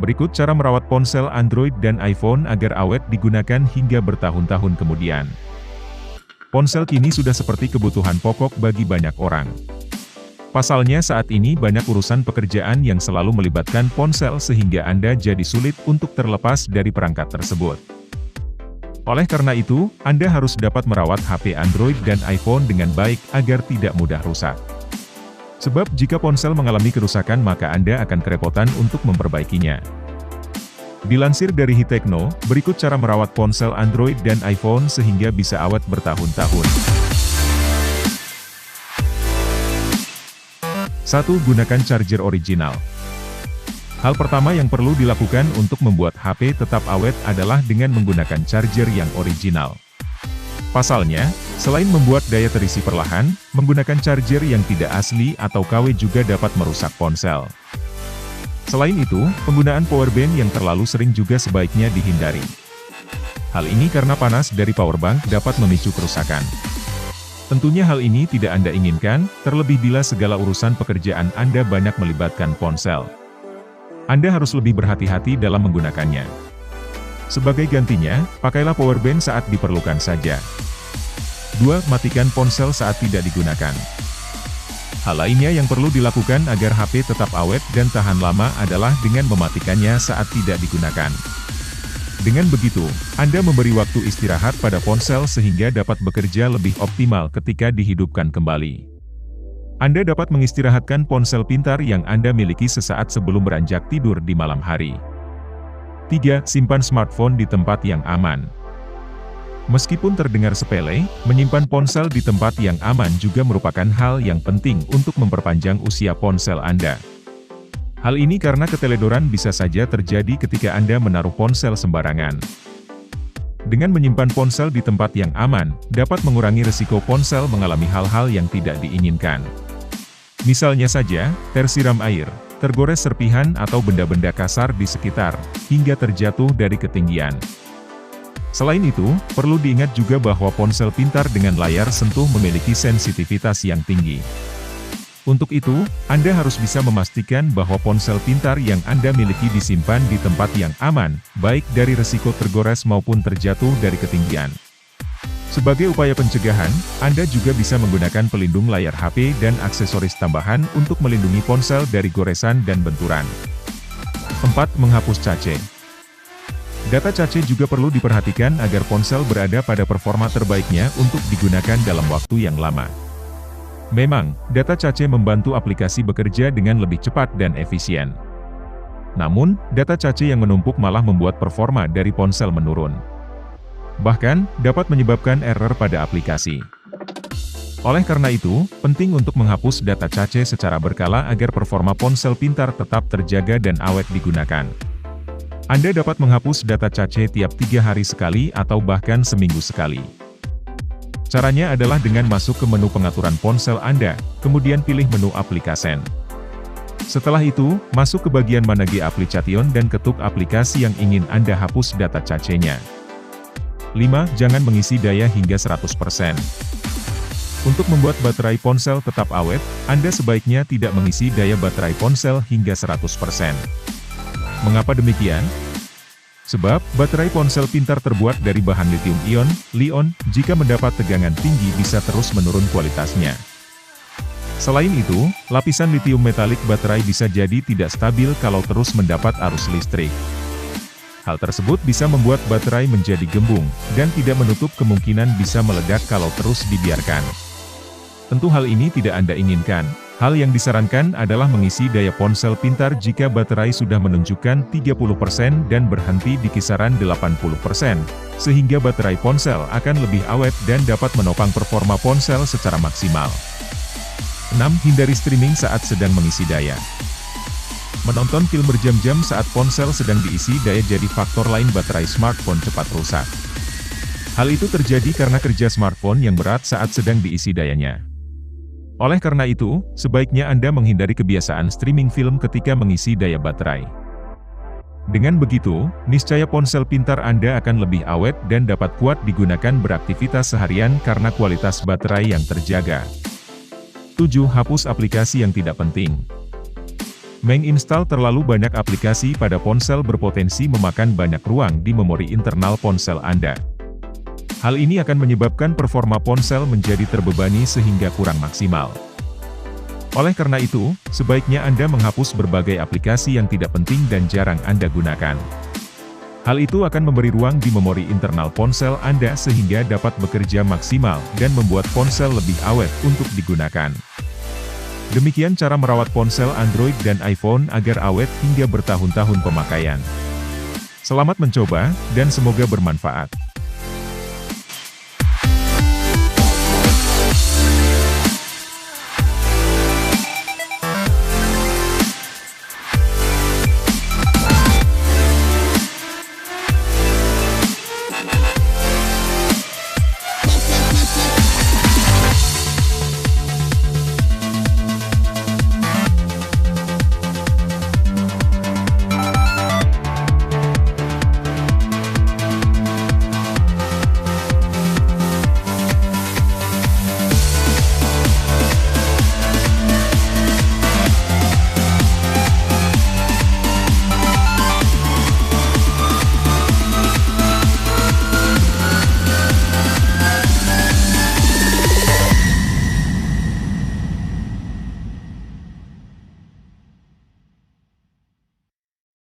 Berikut cara merawat ponsel Android dan iPhone agar awet digunakan hingga bertahun-tahun kemudian. Ponsel kini sudah seperti kebutuhan pokok bagi banyak orang. Pasalnya saat ini banyak urusan pekerjaan yang selalu melibatkan ponsel sehingga Anda jadi sulit untuk terlepas dari perangkat tersebut. Oleh karena itu, Anda harus dapat merawat HP Android dan iPhone dengan baik agar tidak mudah rusak. Sebab jika ponsel mengalami kerusakan maka Anda akan kerepotan untuk memperbaikinya. Dilansir dari Hitekno, berikut cara merawat ponsel Android dan iPhone sehingga bisa awet bertahun-tahun. 1. Gunakan charger original. Hal pertama yang perlu dilakukan untuk membuat HP tetap awet adalah dengan menggunakan charger yang original. Pasalnya, selain membuat daya terisi perlahan, menggunakan charger yang tidak asli atau KW juga dapat merusak ponsel. Selain itu, penggunaan powerbank yang terlalu sering juga sebaiknya dihindari. Hal ini karena panas dari powerbank dapat memicu kerusakan. Tentunya hal ini tidak Anda inginkan, terlebih bila segala urusan pekerjaan Anda banyak melibatkan ponsel. Anda harus lebih berhati-hati dalam menggunakannya. Sebagai gantinya, pakailah powerbank saat diperlukan saja. 2. Matikan ponsel saat tidak digunakan. Hal lainnya yang perlu dilakukan agar HP tetap awet dan tahan lama adalah dengan mematikannya saat tidak digunakan. Dengan begitu, Anda memberi waktu istirahat pada ponsel sehingga dapat bekerja lebih optimal ketika dihidupkan kembali. Anda dapat mengistirahatkan ponsel pintar yang Anda miliki sesaat sebelum beranjak tidur di malam hari. 3. Simpan smartphone di tempat yang aman. Meskipun terdengar sepele, menyimpan ponsel di tempat yang aman juga merupakan hal yang penting untuk memperpanjang usia ponsel Anda. Hal ini karena keteledoran bisa saja terjadi ketika Anda menaruh ponsel sembarangan. Dengan menyimpan ponsel di tempat yang aman, dapat mengurangi risiko ponsel mengalami hal-hal yang tidak diinginkan. Misalnya saja, tersiram air, tergores serpihan atau benda-benda kasar di sekitar, hingga terjatuh dari ketinggian. Selain itu, perlu diingat juga bahwa ponsel pintar dengan layar sentuh memiliki sensitivitas yang tinggi. Untuk itu, Anda harus bisa memastikan bahwa ponsel pintar yang Anda miliki disimpan di tempat yang aman, baik dari risiko tergores maupun terjatuh dari ketinggian. Sebagai upaya pencegahan, Anda juga bisa menggunakan pelindung layar HP dan aksesoris tambahan untuk melindungi ponsel dari goresan dan benturan. 4. Menghapus cache. Data cache juga perlu diperhatikan agar ponsel berada pada performa terbaiknya untuk digunakan dalam waktu yang lama. Memang, data cache membantu aplikasi bekerja dengan lebih cepat dan efisien. Namun, data cache yang menumpuk malah membuat performa dari ponsel menurun. Bahkan, dapat menyebabkan error pada aplikasi. Oleh karena itu, penting untuk menghapus data cache secara berkala agar performa ponsel pintar tetap terjaga dan awet digunakan. Anda dapat menghapus data cache tiap 3 hari sekali atau bahkan seminggu sekali. Caranya adalah dengan masuk ke menu pengaturan ponsel Anda, kemudian pilih menu aplikasi. Setelah itu, masuk ke bagian Manage Application dan ketuk aplikasi yang ingin Anda hapus data cache-nya. 5. Jangan mengisi daya hingga 100%. Untuk membuat baterai ponsel tetap awet, Anda sebaiknya tidak mengisi daya baterai ponsel hingga 100%. Mengapa demikian? Sebab, baterai ponsel pintar terbuat dari bahan lithium-ion, Li-on, jika mendapat tegangan tinggi bisa terus menurun kualitasnya. Selain itu, lapisan lithium metalik baterai bisa jadi tidak stabil kalau terus mendapat arus listrik. Hal tersebut bisa membuat baterai menjadi gembung, dan tidak menutup kemungkinan bisa meledak kalau terus dibiarkan. Tentu hal ini tidak Anda inginkan. Hal yang disarankan adalah mengisi daya ponsel pintar jika baterai sudah menunjukkan 30% dan berhenti di kisaran 80%, sehingga baterai ponsel akan lebih awet dan dapat menopang performa ponsel secara maksimal. 6. Hindari streaming saat sedang mengisi daya. Menonton film berjam-jam saat ponsel sedang diisi daya jadi faktor lain baterai smartphone cepat rusak. Hal itu terjadi karena kerja smartphone yang berat saat sedang diisi dayanya. Oleh karena itu, sebaiknya Anda menghindari kebiasaan streaming film ketika mengisi daya baterai. Dengan begitu, niscaya ponsel pintar Anda akan lebih awet dan dapat kuat digunakan beraktivitas seharian karena kualitas baterai yang terjaga. 7. Hapus aplikasi yang tidak penting. Menginstal terlalu banyak aplikasi pada ponsel berpotensi memakan banyak ruang di memori internal ponsel Anda. Hal ini akan menyebabkan performa ponsel menjadi terbebani sehingga kurang maksimal. Oleh karena itu, sebaiknya Anda menghapus berbagai aplikasi yang tidak penting dan jarang Anda gunakan. Hal itu akan memberi ruang di memori internal ponsel Anda sehingga dapat bekerja maksimal dan membuat ponsel lebih awet untuk digunakan. Demikian cara merawat ponsel Android dan iPhone agar awet hingga bertahun-tahun pemakaian. Selamat mencoba, dan semoga bermanfaat.